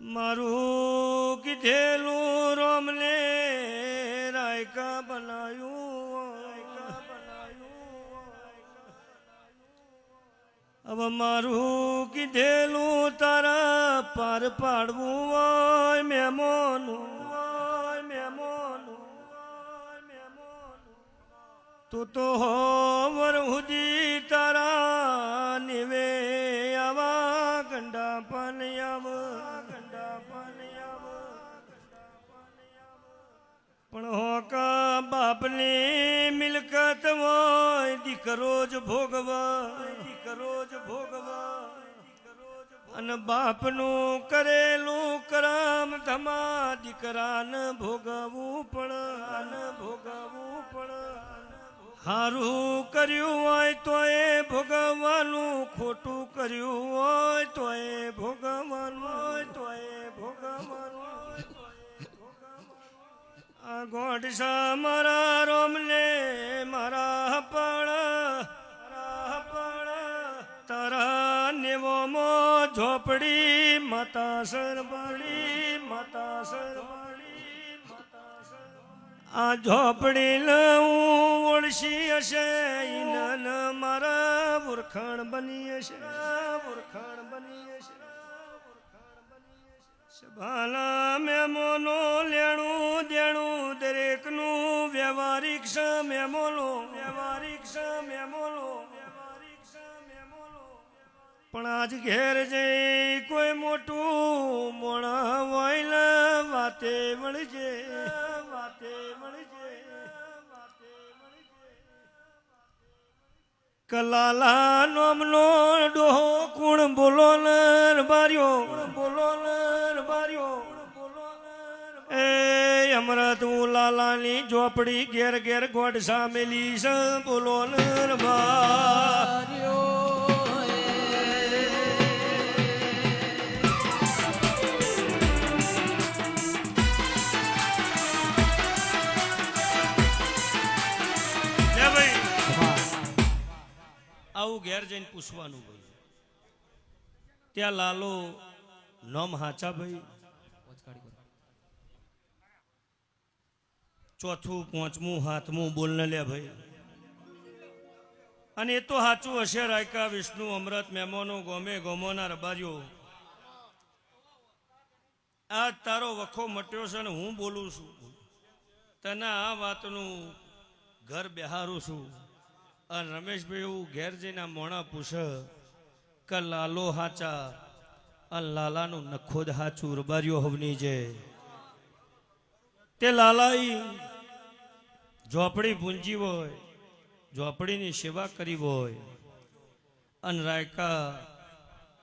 મારું કીધેલું રોમને રાયકા બનાયું હવે મારું કીધેલું તારા પાર પાડવું હોય મેમોનું તું તો હોવર સુધી તારા નિવે આવા ગંડા પાણી પણ હોકા બાપની મિલકત હોય દીકરો જ ભોગવા અને બાપનું કરેલું કરમ ધમા દીકરાને ભોગવવું પણ હારું કર્યું હોય તો એ ભોગવવાનું ખોટું કર્યું હોય તો એ ભોગવવાનું આ ગોડસા મારા રોમને મારા પણ તારા નેવોમો ઝોપડી માતાસર વાળી આ ઝોપડી હું ઓળશી હશે ઈનન મારા વરખાણ બની હશે સભાલા મેમોનો લેણું દેણું દરેકનું વ્યવહારિક છે મેમોનો પણ આજ ઘેર જઈ કોઈ મોટું મોણા હોય વાતે મળજે કલાલા નોમનો ડોહો કુણ બોલો બાર્યો એ અમરત હું લાલાની ઝોપડી ઘેર ઘેર ગોડ સામેલી છે બોલો બાર્યો આવું ઘેર જઈને પૂછવાનું ભાઈ ત્યાં લાલો નોમ હાચા ભાઈ ચોથું પાંચમું હાથમું બોલને લે ભાઈ અને એ તો સાચું હશે રાયકા વિષ્ણુ અમૃત મેમોનો ગોમે ગોમોના રબારીઓ આ તારો વખો મટ્યો છે ને હું બોલું છું તને આ વાતનું ઘર બેહારું છું અને રમેશભાઈ એવું ઘેર જઈને મોણા પૂછે કે લાલો હાચા અને લાલાનું નખોદ હાચું રબારીઓ હવની જે તે લાલાઈ ઝોપડી પૂંજી હોય ઝોપડીની સેવા કરી હોય અને રાયકા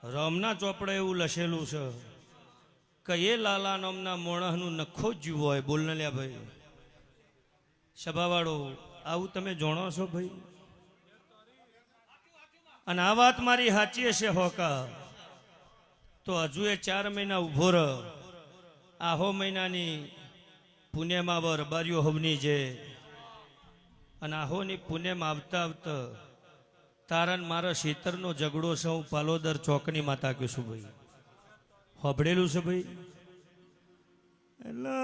રામના ચોપડે એવું લખેલું છે કે એ લાલા નામના મોણસનું નખો જ જીવ હોય બોલને લ્યા ભાઈ સભાવાળો આવું તમે જાણો છો ભાઈ અને આ વાત મારી સાચી હશે હોકા તો હજુ એ 4 મહિના ઉભો રહ આહો મહિનાની પુણ્યમાં વર બારીઓ હવની જે અને આહોની પુણ્યમાં આવતા તારન મારા શીતરનો ઝઘડો છે હું પાલોદર ચોકની માતા કહીશું ભાઈ હોભળેલું છે ભાઈ એટલે